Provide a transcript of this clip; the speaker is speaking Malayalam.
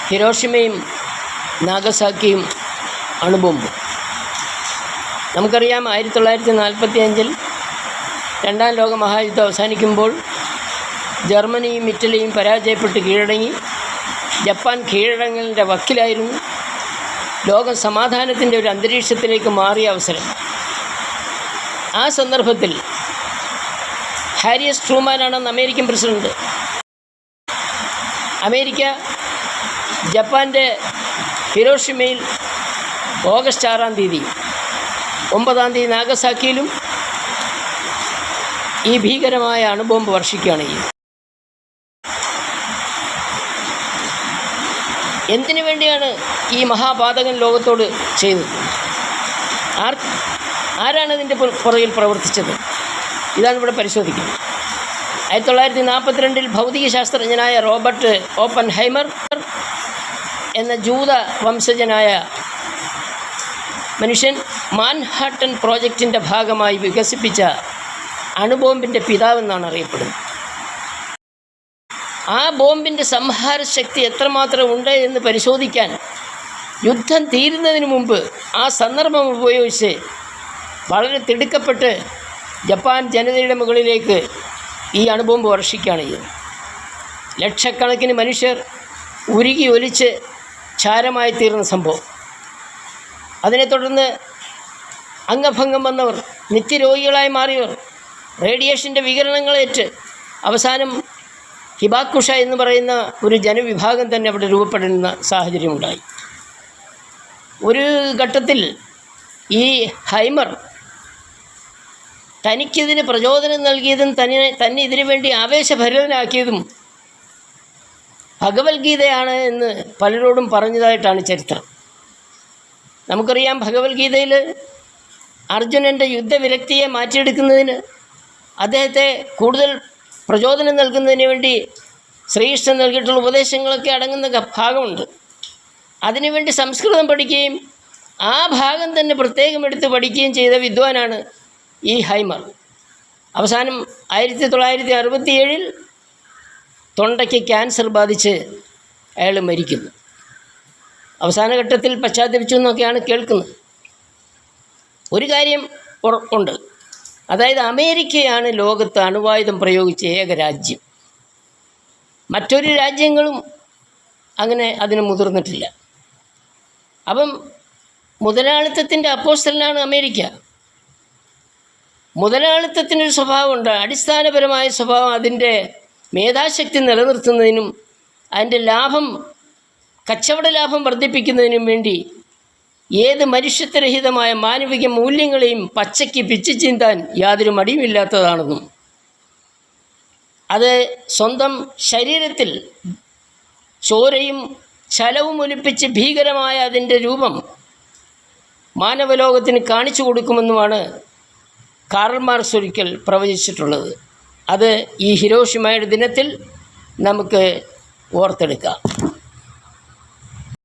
ഹിരോഷിമയും നാഗസാക്കിയും അണുബോംബും. നമുക്കറിയാം 1945 രണ്ടാം ലോക മഹായുദ്ധം അവസാനിക്കുമ്പോൾ ജർമ്മനിയും ഇറ്റലിയും പരാജയപ്പെട്ട് കീഴടങ്ങി. ജപ്പാൻ കീഴടങ്ങലിൻ്റെ വക്കിലായിരുന്നു. ലോകം സമാധാനത്തിൻ്റെ ഒരു അന്തരീക്ഷത്തിലേക്ക് മാറിയ അവസരം. ആ സന്ദർഭത്തിൽ ഹാരി എസ് ട്രൂമാനാണ് അമേരിക്കൻ പ്രസിഡന്റ്. അമേരിക്ക ജപ്പാൻ്റെ ഹിരോഷിമയിൽ ഓഗസ്റ്റ് 6-ാം തീയതി 9-ാം തീയതി നാഗസാക്കിയിലും ഈ ഭീകരമായ അണുബോംബ് വർഷിക്കുകയാണ് ചെയ്യുന്നത്. എന്തിനു വേണ്ടിയാണ് ഈ മഹാപാതകൻ ലോകത്തോട് ചെയ്തത്? ആരാണ് ഇതിൻ്റെ പുറകിൽ പ്രവർത്തിച്ചത്? ഇതാണ് ഇവിടെ പരിശോധിക്കുന്നത്. 1942 ഭൗതിക ശാസ്ത്രജ്ഞനായ റോബർട്ട് ഓപ്പൻഹൈമർ എന്ന ജൂത വംശജനായ മനുഷ്യൻ മാൻഹാട്ടൻ പ്രോജക്റ്റിൻ്റെ ഭാഗമായി വികസിപ്പിച്ച അണുബോംബിൻ്റെ പിതാവെന്നാണ് അറിയപ്പെടുന്നത്. ആ ബോംബിൻ്റെ സംഹാരശക്തി എത്രമാത്രം ഉണ്ട് എന്ന് പരിശോധിക്കാൻ യുദ്ധം തീരുന്നതിന് മുമ്പ് ആ സന്ദർഭം ഉപയോഗിച്ച് വളരെ തിടുക്കപ്പെട്ട് ജപ്പാൻ ജനതയുടെ മുകളിലേക്ക് ഈ അണുബോംബ് വർഷിക്കുകയാണ് ചെയ്തത്. ലക്ഷക്കണക്കിന് മനുഷ്യർ ഉരുകി ഒലിച്ച് ചാരമായി തീർന്ന സംഭവം. അതിനെ തുടർന്ന് അംഗഭംഗം വന്നവർ, നിത്യരോഗികളായി മാറിയവർ, റേഡിയേഷൻ്റെ വികിരണങ്ങളേറ്റ് അവസാനം ഹിബാക്കുഷ എന്ന് പറയുന്ന ഒരു ജനവിഭാഗം തന്നെ അവിടെ രൂപപ്പെടുന്ന സാഹചര്യമുണ്ടായി. ഒരു ഘട്ടത്തിൽ ഈ ഹൈമർ തനിക്കിതിന് പ്രചോദനം നൽകിയതും തന്നെ ഇതിനു വേണ്ടി ആവേശഭരിതനാക്കിയതും ഭഗവത്ഗീതയാണ് എന്ന് പലരോടും പറഞ്ഞതായിട്ടാണ് ചരിത്രം. നമുക്കറിയാം, ഭഗവത്ഗീതയിൽ അർജുനൻ്റെ യുദ്ധവിരക്തിയെ മാറ്റിയെടുക്കുന്നതിന്, അദ്ദേഹത്തെ കൂടുതൽ പ്രചോദനം നൽകുന്നതിന് വേണ്ടി ശ്രീകൃഷ്ണൻ നൽകിയിട്ടുള്ള ഉപദേശങ്ങളൊക്കെ അടങ്ങുന്ന ഭാഗമുണ്ട്. അതിനുവേണ്ടി സംസ്കൃതം പഠിക്കുകയും ആ ഭാഗം തന്നെ പ്രത്യേകം എടുത്ത് പഠിക്കുകയും ചെയ്ത വിദ്വാനാണ് ഈ ഹൈമർ. അവസാനം 1967 തൊണ്ടയ്ക്ക് ക്യാൻസർ ബാധിച്ച് അയാൾ മരിക്കുന്നു. അവസാന ഘട്ടത്തിൽ പശ്ചാത്തപിച്ചു എന്നൊക്കെയാണ് കേൾക്കുന്നത്. ഒരു കാര്യം ഉണ്ട്, അതായത് അമേരിക്കയാണ് ലോകത്ത് അണുവായുധം പ്രയോഗിച്ച ഏക രാജ്യം. മറ്റൊരു രാജ്യങ്ങളും അങ്ങനെ അതിന് മുതിർന്നിട്ടില്ല. അപ്പം മുതലാളിത്തത്തിൻ്റെ അപ്പോസ്റ്റലനാണ് അമേരിക്ക. മുതലാളിത്തത്തിനൊരു സ്വഭാവമുണ്ട്, അടിസ്ഥാനപരമായ സ്വഭാവം. അതിൻ്റെ മേധാശക്തി നിലനിർത്തുന്നതിനും അതിൻ്റെ കച്ചവട ലാഭം വർദ്ധിപ്പിക്കുന്നതിനും വേണ്ടി ഏത് മനുഷ്യത്വരഹിതമായ മാനവിക മൂല്യങ്ങളെയും പച്ചയ്ക്ക് പിച്ചു ചീന്താൻ യാതൊരു മടിയുമില്ലാത്തതാണെന്നും അത് സ്വന്തം ശരീരത്തിൽ ചോരയും ചലവും ഒലിപ്പിച്ച് ഭീകരമായ അതിൻ്റെ രൂപം മാനവലോകത്തിന് കാണിച്ചു കൊടുക്കുമെന്നുമാണ് കാറൽ മാർക്സ് ഒരിക്കൽ പ്രവചിച്ചിട്ടുള്ളത്. അത് ഈ ഹിരോഷിമയുടെ ദിനത്തിൽ നമുക്ക് ഓർത്തെടുക്കാം.